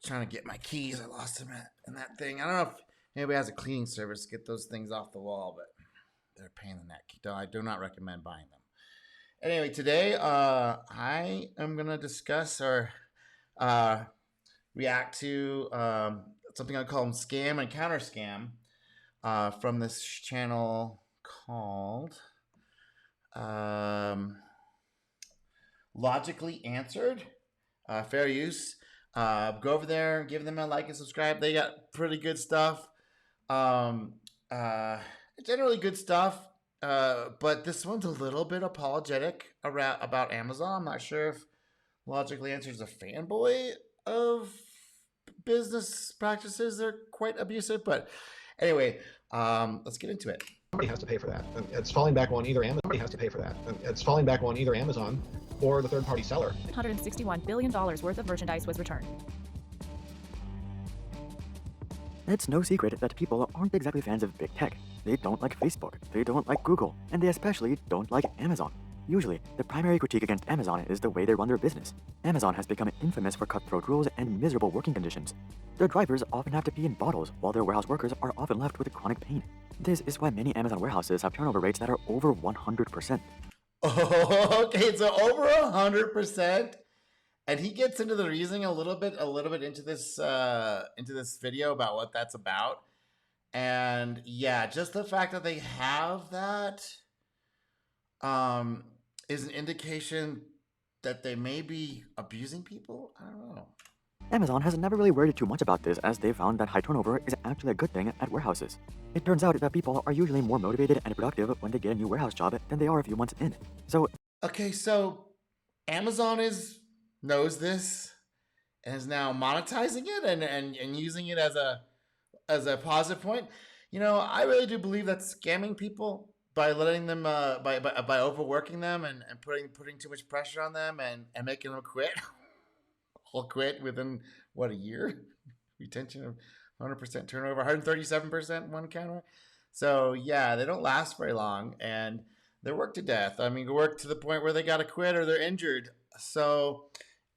trying to get my keys. I lost them in that thing. I don't know if anybody has a cleaning service to get those things off the wall, but they're a pain in the neck. I do not recommend buying them. Anyway, today I am going to discuss or react to something I call them scam and counter scam from this channel called Logically Answered. Fair use. Go over there, give them a like and subscribe. They got pretty good stuff. Generally good stuff. But this one's a little bit apologetic about Amazon. I'm not sure if Logically Answered is a fanboy of business practices. They're quite abusive. But anyway, let's get into it. Somebody has to pay for that. And it's falling back on either Amazon. Somebody has to pay for that. And it's falling back on either Amazon or the third-party seller. $161 billion worth of merchandise was returned. It's no secret that people aren't exactly fans of big tech. They don't like Facebook, they don't like Google, and they especially don't like Amazon. Usually, the primary critique against Amazon is the way they run their business. Amazon has become infamous for cutthroat rules and miserable working conditions. Their drivers often have to pee in bottles, while their warehouse workers are often left with chronic pain. This is why many Amazon warehouses have turnover rates that are over 100%. Oh, okay, so over 100%. And he gets into the reasoning a little bit into this video about what that's about. And yeah, just the fact that they have that is an indication that they may be abusing people. I don't know. Amazon has never really worried too much about this, as they found that high turnover is actually a good thing at warehouses. It turns out that people are usually more motivated and productive when they get a new warehouse job than they are a few months in. Okay, so Amazon knows this and is now monetizing it and using it as a positive point. You know, I really do believe that scamming people by letting them by overworking them and putting too much pressure on them and making them quit. Will quit within a year? Retention of 100% turnover, 137% one counter. So yeah, they don't last very long and they're worked to death. I mean, work to the point where they got to quit or they're injured. So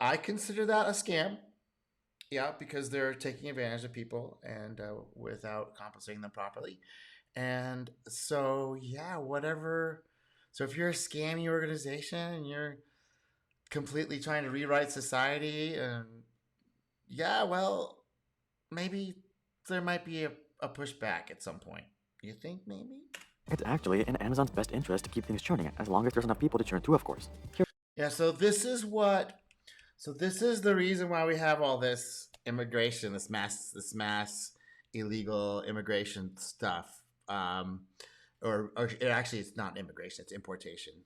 I consider that a scam. Yeah, because they're taking advantage of people and without compensating them properly. And so yeah, whatever. So if you're a scammy organization and you're completely trying to rewrite society, and yeah, well, maybe there might be a pushback at some point. You think maybe? It's actually in Amazon's best interest to keep things churning, as long as there's enough people to churn through, of course. Yeah, so this is the reason why we have all this immigration, this mass illegal immigration stuff. Or it's not immigration, it's importation.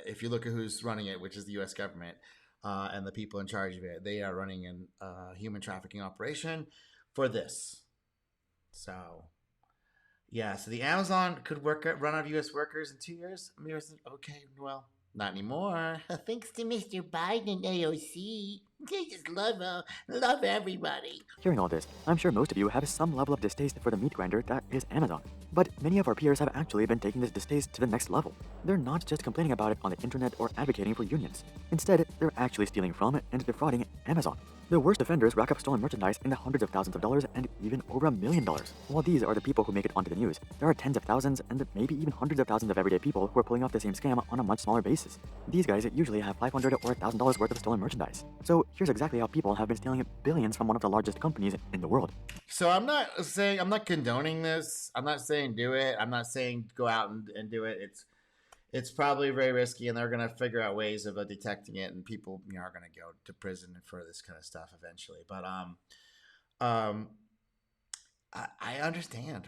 If you look at who's running it, which is the U.S. government and the people in charge of it, they are running a human trafficking operation for this. So, yeah, so the Amazon could run out of U.S. workers in 2 years. Okay, well, not anymore. Thanks to Mr. Biden and AOC. They just love everybody. Hearing all this, I'm sure most of you have some level of distaste for the meat grinder that is Amazon. But many of our peers have actually been taking this distaste to the next level. They're not just complaining about it on the internet or advocating for unions. Instead, they're actually stealing from and defrauding Amazon. The worst offenders rack up stolen merchandise in the hundreds of thousands of dollars and even over $1 million. While these are the people who make it onto the news, there are tens of thousands and maybe even hundreds of thousands of everyday people who are pulling off the same scam on a much smaller basis. These guys usually have $500 or $1,000 worth of stolen merchandise. So here's exactly how people have been stealing billions from one of the largest companies in the world. So I'm not condoning this. I'm not saying do it. I'm not saying go out and do it. It's probably very risky, and they're going to figure out ways of detecting it, and people are going to go to prison for this kind of stuff eventually. But I understand.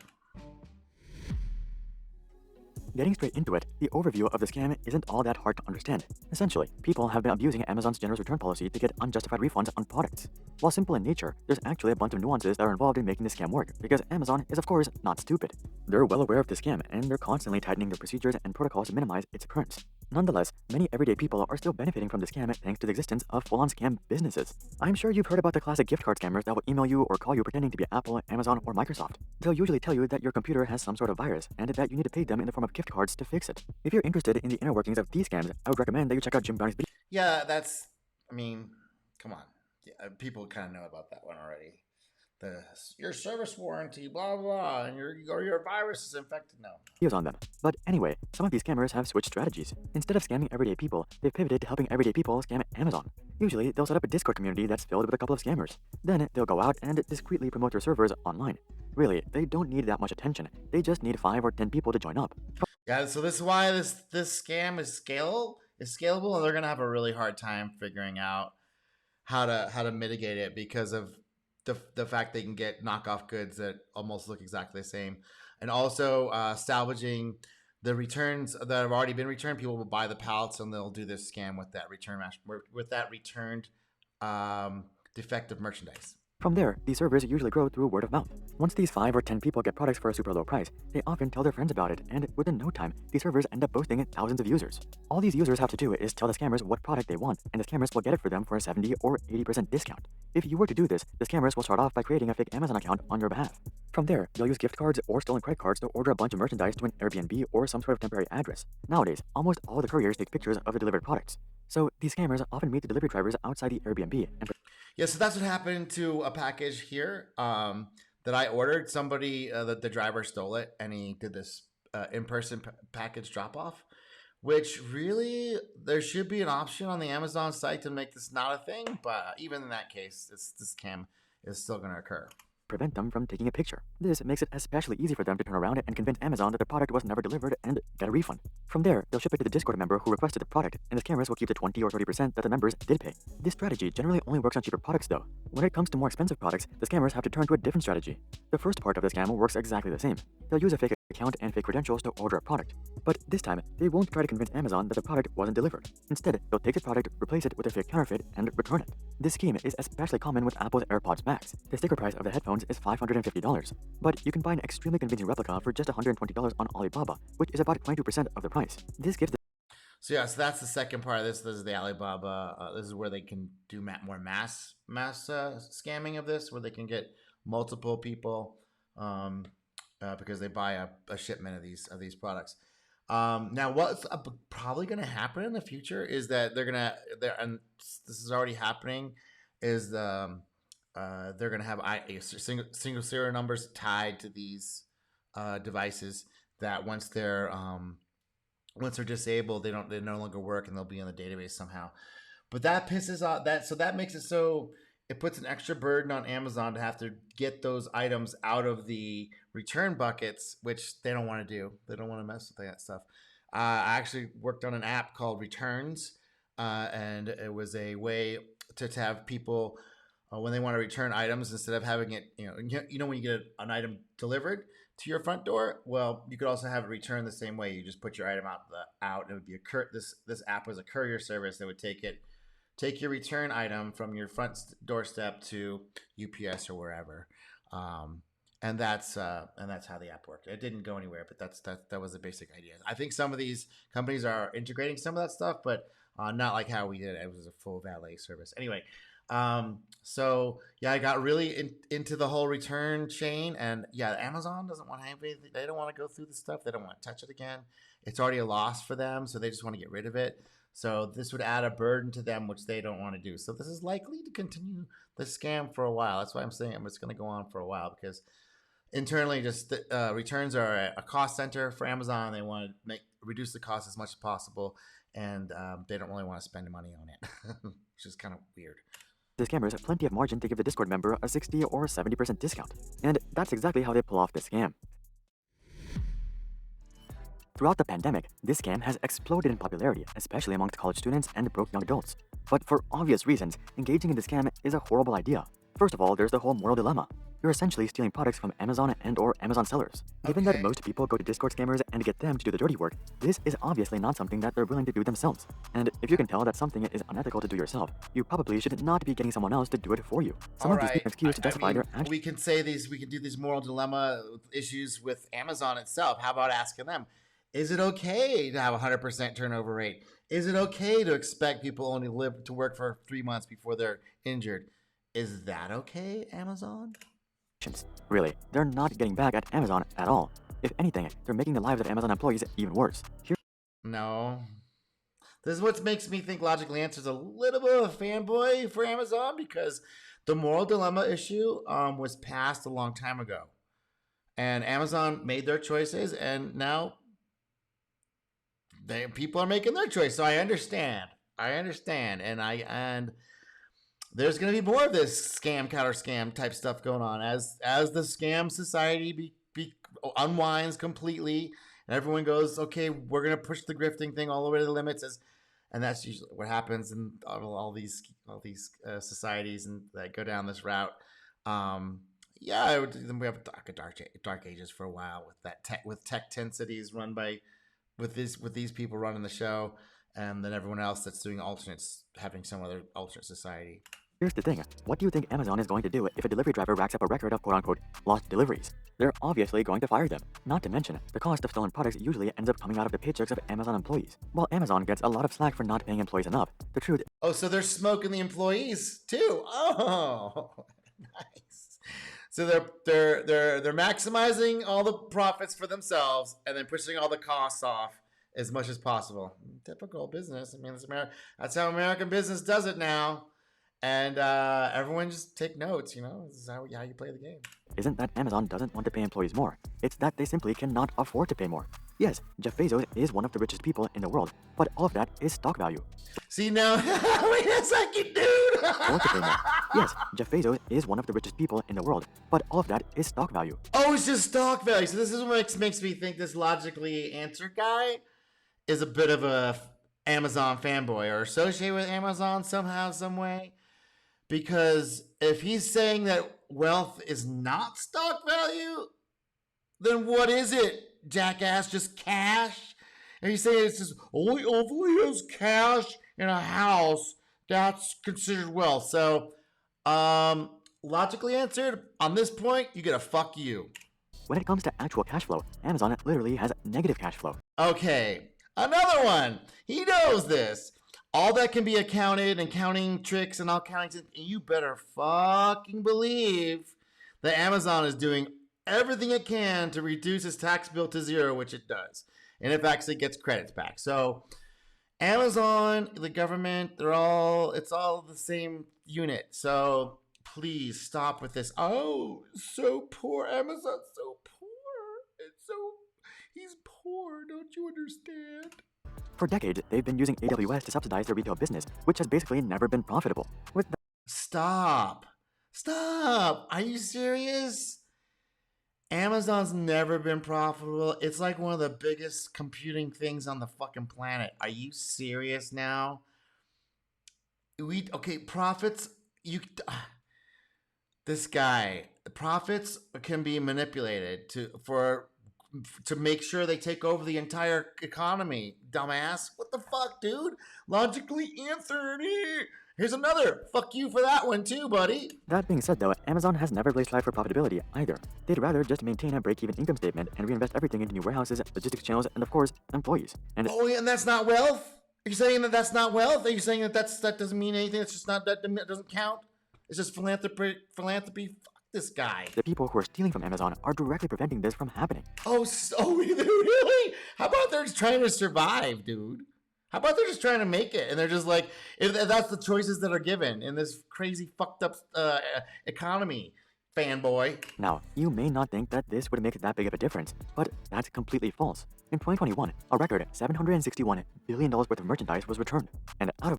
Getting straight into it, the overview of the scam isn't all that hard to understand. Essentially, people have been abusing Amazon's generous return policy to get unjustified refunds on products. While simple in nature, there's actually a bunch of nuances that are involved in making the scam work, because Amazon is of course not stupid. They're well aware of the scam, and they're constantly tightening their procedures and protocols to minimize its occurrence. Nonetheless, many everyday people are still benefiting from the scam thanks to the existence of full-on scam businesses. I'm sure you've heard about the classic gift card scammers that will email you or call you pretending to be Apple, Amazon, or Microsoft. They'll usually tell you that your computer has some sort of virus and that you need to pay them in the form of gift cards to fix it. If you're interested in the inner workings of these scams, I would recommend that you check out Jim Browning's video. Yeah, come on. people kind of know about that one already. The your service warranty, blah blah, and your virus is infected. No. On them. But anyway, some of these scammers have switched strategies. Instead of scamming everyday people, they've pivoted to helping everyday people scam Amazon. Usually, they'll set up a Discord community that's filled with a couple of scammers. Then, they'll go out and discreetly promote their servers online. Really, they don't need that much attention. They just need 5 or 10 people to join up. Yeah, so this is why this scam is scalable, and they're gonna have a really hard time figuring out how to mitigate it because of the fact they can get knockoff goods that almost look exactly the same, and also salvaging the returns that have already been returned. People will buy the pallets and they'll do this scam with that returned defective merchandise. From there, these servers usually grow through word of mouth. Once these 5 or 10 people get products for a super low price, they often tell their friends about it, and within no time, these servers end up boasting thousands of users. All these users have to do is tell the scammers what product they want, and the scammers will get it for them for a 70 or 80% discount. If you were to do this, the scammers will start off by creating a fake Amazon account on your behalf. From there, you'll use gift cards or stolen credit cards to order a bunch of merchandise to an Airbnb or some sort of temporary address. Nowadays, almost all the couriers take pictures of the delivered products. So these scammers often meet the delivery drivers outside the Airbnb and yeah, so that's what happened to a package here that I ordered. Somebody, the driver stole it, and he did this in-person package drop-off, which really, there should be an option on the Amazon site to make this not a thing, but even in that case, this scam is still going to occur. Prevent them from taking a picture. This makes it especially easy for them to turn around and convince Amazon that the product was never delivered and get a refund. From there, they'll ship it to the Discord member who requested the product, and the scammers will keep the 20 or 30% that the members did pay. This strategy generally only works on cheaper products though. When it comes to more expensive products, the scammers have to turn to a different strategy. The first part of the scam works exactly the same. They'll use a fake account and fake credentials to order a product. But this time, they won't try to convince Amazon that the product wasn't delivered. Instead, they'll take the product, replace it with a fake counterfeit, and return it. This scheme is especially common with Apple's AirPods Max. The sticker price of the headphones is $550, but you can buy an extremely convincing replica for just $120 on Alibaba, which is about 22% of the price. This gives the So yeah, so that's the second part of this. This is the Alibaba. This is where they can do more mass scamming of this, where they can get multiple people because they buy a shipment of these products. Now, what's probably going to happen in the future is that and this is already happening, is they're going to have single serial numbers tied to these devices that once they're disabled, they no longer work and they'll be in the database somehow. But that pisses off that makes it so it puts an extra burden on Amazon to have to get those items out of the return buckets, which they don't want to do. They don't want to mess with that stuff. I actually worked on an app called Returns, and it was a way to have people when they want to return items, instead of having it, when you get an item delivered to your front door, well, you could also have it returned the same way. You just put your item out. It would be this app was a courier service that would take your return item from your front doorstep to UPS or wherever, and that's how the app worked. It didn't go anywhere, but that was the basic idea. I think some of these companies are integrating some of that stuff, but not like how we did it. It was a full valet service. Anyway, so yeah, I got really into the whole return chain, and yeah, Amazon doesn't want to have anything. They don't want to go through the stuff. They don't want to touch it again. It's already a loss for them, so they just want to get rid of it. So this would add a burden to them, which they don't want to do. So this is likely to continue the scam for a while. That's why I'm saying it's going to go on for a while, because internally, just returns are a cost center for Amazon. They want to reduce the cost as much as possible, and they don't really want to spend money on it, which is kind of weird. The scammers have plenty of margin to give the Discord member a 60 or 70% discount, and that's exactly how they pull off this scam. Throughout the pandemic, this scam has exploded in popularity, especially amongst college students and broke young adults. But for obvious reasons, engaging in the scam is a horrible idea. First of all, there's the whole moral dilemma. You're essentially stealing products from Amazon and/or Amazon sellers. Given that most people go to Discord scammers and get them to do the dirty work, this is obviously not something that they're willing to do themselves. And if you can tell that something is unethical to do yourself, you probably should not be getting someone else to do it for you. Some of these people excuse to justify their actions. We can do these moral dilemma issues with Amazon itself. How about asking them? Is it okay to have a 100% turnover rate? Is it okay to expect people only live to work for 3 months before they're injured? Is that okay, Amazon? Really, they're not getting back at Amazon at all. If anything, they're making the lives of Amazon employees even worse. No, This is what makes me think Logically Answers a little bit of a fanboy for Amazon, because the moral dilemma issue was passed a long time ago, and Amazon made their choices, and now people are making their choice. So I understand, and there's going to be more of this scam, counter scam type stuff going on as the scam society unwinds completely, and everyone goes, okay, we're going to push the grifting thing all the way to the limits, and that's usually what happens in all these societies and that go down this route. Yeah, we have dark ages for a while with that with tech tensities run by with these people running the show, and then everyone else that's doing alternates having some other alternate society. Here's the thing. What do you think Amazon is going to do if a delivery driver racks up a record of quote-unquote lost deliveries? They're obviously going to fire them. Not to mention, the cost of stolen products usually ends up coming out of the paychecks of Amazon employees. While Amazon gets a lot of slack for not paying employees enough, the truth... Oh, so they're smoking the employees too. Oh, nice. So they're maximizing all the profits for themselves and then pushing all the costs off as much as possible. Typical business. I mean, that's how American business does it now. And everyone just take notes, this is how you play the game. Isn't that Amazon doesn't want to pay employees more. It's that they simply cannot afford to pay more. Yes, Jeff Bezos is one of the richest people in the world, but all of that is stock value. See, now, wait a second, dude. Afford to pay more. Yes, Jeff Bezos is one of the richest people in the world, but all of that is stock value. Oh, it's just stock value. So this is what makes me think this Logically Answer guy is a bit of a Amazon fanboy or associated with Amazon somehow, some way. Because if he's saying that wealth is not stock value, then what is it, jackass? Just cash? And he's saying it's just only has cash in a house, that's considered wealth. So, Logically Answered, on this point, you get a fuck you. When it comes to actual cash flow, Amazon literally has negative cash flow. Okay, another one. He knows this. All that can be accounted and counting tricks and all counting. You better fucking believe that Amazon is doing everything it can to reduce its tax bill to zero, which it does. And it actually gets credits back. So Amazon, the government, it's all the same unit. So please stop with this. Oh, so poor. Amazon's so poor. He's poor. Don't you understand? For decades, they've been using AWS to subsidize their retail business, which has basically never been profitable. Stop. Are you serious? Amazon's never been profitable. It's like one of the biggest computing things on the fucking planet. Are you serious now? Profits. This guy. Profits can be manipulated to make sure they take over the entire economy, dumbass. What the fuck, dude? Logically Answered. Here's another. Fuck you for that one too, buddy. That being said though, Amazon has never really strived for profitability either. They'd rather just maintain a break-even income statement and reinvest everything into new warehouses, logistics channels, and of course, employees. And and that's not wealth? Are you saying that that's not wealth? Are you saying that that doesn't mean anything? It's just not, that doesn't count? It's just philanthropy. This guy. The people who are stealing from Amazon are directly preventing this from happening. Oh, really? How about they're just trying to survive, dude? How about they're just trying to make it, and they're just like, if that's the choices that are given in this crazy fucked up economy, fanboy. Now, you may not think that this would make that big of a difference, but that's completely false. In 2021, a record $761 billion worth of merchandise was returned, and out of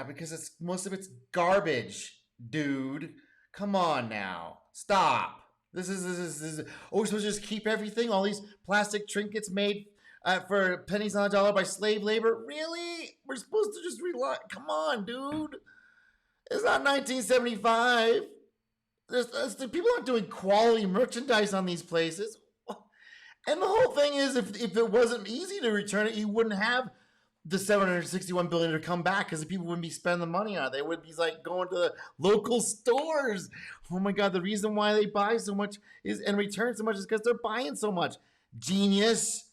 because most of it's garbage, dude. Come on now. Stop. This is we're supposed to just keep everything? All these plastic trinkets made for pennies on a dollar by slave labor? Really? We're supposed to just rely? Come on, dude. It's not 1975. People aren't doing quality merchandise on these places. And the whole thing is, if it wasn't easy to return it, you wouldn't have the $761 billion to come back, because the people wouldn't be spending the money on it. They would be like going to the local stores. Oh my God, the reason why they buy so much and return so much is because they're buying so much. Genius.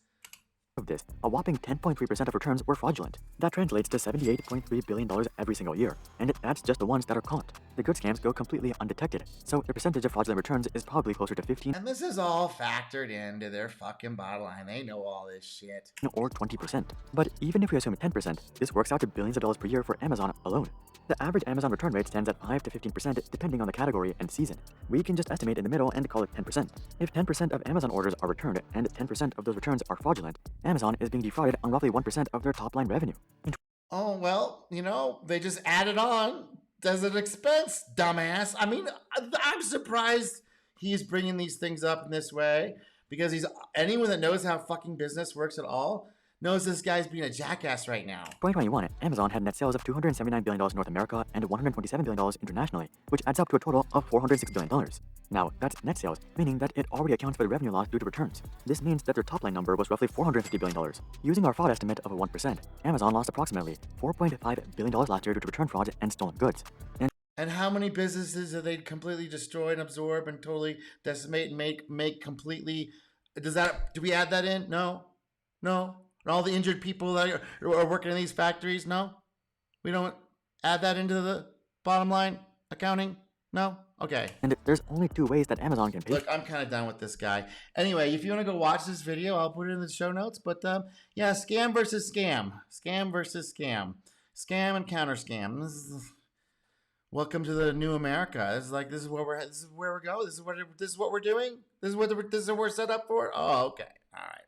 of this, a whopping 10.3% of returns were fraudulent. That translates to $78.3 billion every single year, and that's just the ones that are caught. The good scams go completely undetected, so the percentage of fraudulent returns is probably closer to 15 And this is all factored into their fucking bottom line. They know all this shit. or 20%. But even if we assume 10%, this works out to billions of dollars per year for Amazon alone. The average Amazon return rate stands at 5 to 15% depending on the category and season. We can just estimate in the middle and call it 10%. If 10% of Amazon orders are returned and 10% of those returns are fraudulent, Amazon is being defrauded on roughly 1% of their top line revenue. Oh, well, you know, they just added on as an expense, dumbass. I mean, I'm surprised he's bringing these things up in this way because anyone that knows how fucking business works at all knows this guy's being a jackass right now. 2021, Amazon had net sales of $279 billion in North America and $127 billion internationally, which adds up to a total of $406 billion. Now, that's net sales, meaning that it already accounts for the revenue loss due to returns. This means that their top line number was roughly $450 billion. Using our fraud estimate of 1%, Amazon lost approximately $4.5 billion last year due to return fraud and stolen goods. And how many businesses have they completely destroy and absorb and totally decimate and make completely? Do we add that in? No. And all the injured people that are working in these factories? No. We don't add that into the bottom line accounting? No? Okay. And there's only 2 ways that Amazon can pay. Look, I'm kind of done with this guy. Anyway, if you want to go watch this video, I'll put it in the show notes. But yeah, scam versus scam. Scam versus scam. Scam and counter scam. Welcome to the new America. This is where we're going. This is what we're doing. This is what we're set up for. Oh, okay. All right.